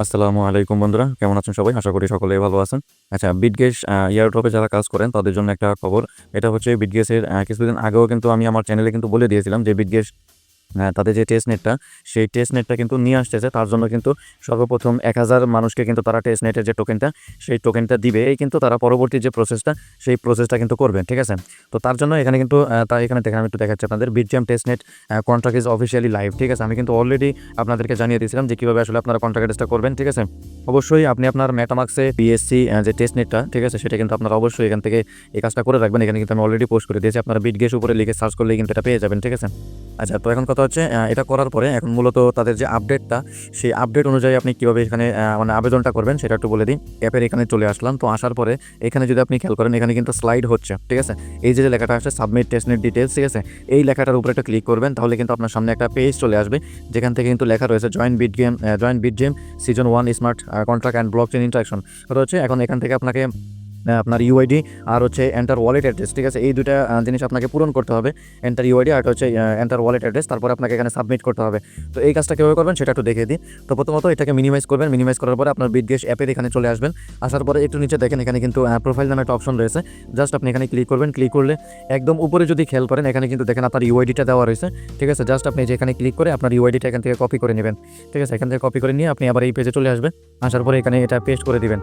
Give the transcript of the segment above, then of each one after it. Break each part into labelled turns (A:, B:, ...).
A: আসসালামু আলাইকুম বন্ধুরা, কেমন আছেন সবাই? আশা করি সকলেই ভালো আছেন। আচ্ছা, বিটগেস এয়ারড্রপে যারা কাজ করেন তাদের জন্য একটা খবর। এটা হচ্ছে বিটগেসের কিছুদিন আগেও কিন্তু আমি আমার চ্যানেলে কিন্তু বলে দিয়েছিলাম যে বিটগেস তাদের যে টেস্ট নেটটা, সেই টেস্ট নেটটা কিন্তু নিয়ে আসতেছে। তার জন্য কিন্তু সর্বপ্রথম ১,০০০ মানুষকে কিন্তু তারা টেস্ট নেটের যে টোকেনটা, সেই টোকেনটা দিবে। এই কিন্তু তারা পরবর্তী যে প্রসেসটা, সেই প্রসেসটা কিন্তু করবেন। ঠিক আছে? তো তার জন্য এখানে কিন্তু এখানে দেখেন, আমি একটু দেখাচ্ছি আপনাদের। Bitgem test net contract is officially live. ঠিক আছে? আমি কিন্তু অলরেডি আপনাদেরকে জানিয়ে দিয়েছিলাম যে কীভাবে আসলে আপনারা কন্ট্রাক্ট টেস্টটা করবেন। ঠিক আছে? অবশ্যই আপনি আপনার মেটামাক্সে বিএসসি যে টেস্ট নেটটা, ঠিক আছে? সেটা কিন্তু আপনারা অবশ্যই এখান থেকে এই কাজটা করে রাখবেন। এখানে কিন্তু আমি অলরেডি পোস্ট করে দিয়েছি। আপনারা বিটগেস উপরে লিখে সার্চ করলেই কিন্তু এটা পেয়ে যাবেন। ঠিক আছে? আচ্ছা, তো এখন কথা হচ্ছে এটা করার পরে এখন মূলত তাদের যে আপডেটটা, সেই আপডেট অনুযায়ী আপনি কীভাবে এখানে মানে আবেদনটা করবেন সেটা একটু বলে দিই। অ্যাপের এখানে চলে আসলাম। তো আসার পরে এখানে যদি আপনি খেয়াল করেন, এখানে কিন্তু স্লাইড হচ্ছে। ঠিক আছে? এই যে লেখাটা আসছে সাবমিট টেস্টনেট ডিটেলস, ঠিক আছে? এই লেখাটার উপরে একটা ক্লিক করবেন, তাহলে কিন্তু আপনার সামনে একটা পেজ চলে আসবে, যেখান থেকে কিন্তু লেখা রয়েছে join Bitgem season 1 smart contract and blockchain interaction. কথা হচ্ছে এখন এখান থেকে আপনাকে আপনার ইউআইডি আর হচ্ছে এন্টার ওয়ালেট অ্যাড্রেস, ঠিক আছে? এই দুইটা জিনিস আপনাকে পূরণ করতে হবে। এন্টার ইউআইডি আর হচ্ছে এন্টার ওয়ালেট অ্যাড্রেস, তারপরে আপনাকে এখানে সাবমিট করতে হবে। তো এই কাজটা কীভাবে করবেন সেটা একটু দেখিয়ে দিই। তো প্রথমত এটাকে মিনিমাইজ করবেন। মিনিমাইজ করার পরে আপনার বিটগেস অ্যাপের এখানে চলে আসবেন। আসার পরে একটু নিচে দেখেন, এখানে কিন্তু প্রোফাইল নামে একটা অপশন রয়েছে। জাস্ট আপনি এখানে ক্লিক করবেন। ক্লিক করলে একদম উপরে যদি খেয়াল করেন, এখানে কিন্তু দেখেন আপনার ইউআইডিটা দেওয়া রয়েছে। ঠিক আছে? জাস্ট আপনি যে এখানে ক্লিক করে আপনার ইউআইডিটা এখান থেকে কপি করে নেবেন। ঠিক আছে? এখান থেকে কপি করে নিয়ে আপনি আবার এই পেজে চলে আসবেন। আসার পরে এখানে এটা পেস্ট করে দিবেন।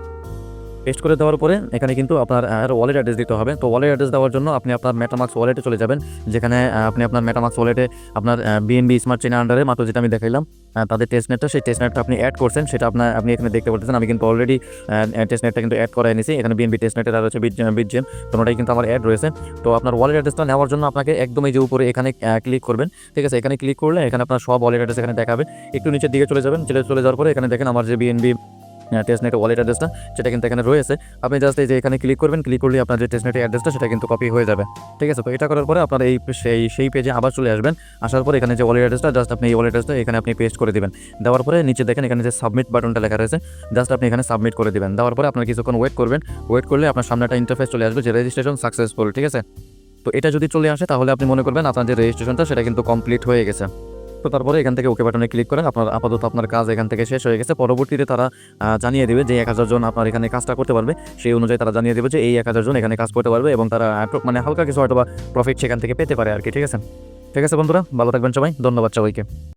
A: পেস্ট করে দেওয়ার পরে এখানে কিন্তু আপনার ওয়ালেট অ্যাড্রেস দিতে হবে। তো ওয়ালেট অ্যাড্রেস দেওয়ার জন্য আপনি আপনার মেটামাক্স ওয়ালেটে চলে যাবেন, যেখানে আপনি আপনার মেটামাক্স ওয়ালেটে আপনার বিএনবি স্মার্ট চেইনের আন্ডারে মাত্র যেটা আমি দেখাইলাম তাদের টেস্ট নেটটা, সেই টেস্ট নেটটা আপনি অ্যাড করছেন, সেটা আপনি এখানে দেখতে পাচ্ছেন। আমি কিন্তু অলরেডি টেস্ট নেটটা কিন্তু অ্যাড করাই নিয়েছি। এখানে বিএনবি টেস্ট নেটের আর হচ্ছে বিটজেম দুটোটাই কিন্তু আমার অ্যাড রয়েছে। তো আপনার ওয়ালেট অ্যাড্রেসটা নেওয়ার জন্য আপনাকে একদম এই যে উপরে এখানে ক্লিক করবেন। ঠিক আছে? এখানে ক্লিক করলে এখানে আপনার সব ওয়ালেট অ্যাড্রেস এখানে দেখাবে। একটু নিচের দিকে চলে যাবেন। চলে যাওয়ার পরে এখানে দেখেন আমার যে বিএনবি টেস্টনেটের ওয়ালেট অ্যাড্রেসটা, সেটা কিন্তু এখানে রয়েছে। আপনি জাস্ট এই যে এখানে ক্লিক করবেন। ক্লিক করলে আপনার যে টেস্টনেটের অ্যাড্রেসটা সেটা কিন্তু কপি হয়ে যাবে। ঠিক আছে? তো এটা করার পরে আপনার সেই পেজে আবার চলে আসবেন। আসার পরে এখানে যে ওয়ালেট অ্যাড্রেসটা, জাস্ট আপনি এই ওয়ালেট অ্যাড্রেসটা এখানে আপনি পেস্ট করে দিবেন। দেওয়ার পরে নিচে দেখেন এখানে যে সাবমিট বাটনটা লেখা রয়েছে, জাস্ট আপনি এখানে সাবমিট করে দিবেন। দেওয়ার পরে আপনার কিছুক্ষণ ওয়েট করবেন। ওয়েট করলে আপনার সামনে একটা ইন্টারফেস চলে আসবে যে রেজিস্ট্রেশন সাকসেসফুল। ঠিক আছে? তো এটা যদি চলে আসে, তাহলে আপনি মনে করবেন আপনার যে রেজিস্ট্রেশনটা সেটা কিন্তু কমপ্লিট হয়ে গেছে। তো তারপরে এখান থেকে ওকে বাটনে ক্লিক করেন। আপনার আপাতত আপনার কাজ এখান থেকে শেষ হয়ে গেছে। পরবর্তীতে তারা জানিয়ে দেবে যে ১,০০০ জন আপনার এখানে কাজটা করতে পারবে। সেই অনুযায়ী তারা জানিয়ে দেবে যে এই ১,০০০ জন এখানে কাজ করতে পারবে, এবং তারা মানে হালকা কিছু হয়তোবা প্রফিট সেখান থেকে পেতে পারে আরকি। ঠিক আছে? ঠিক আছে বন্ধুরা, ভালো থাকবেন সবাই। ধন্যবাদ সবাইকে।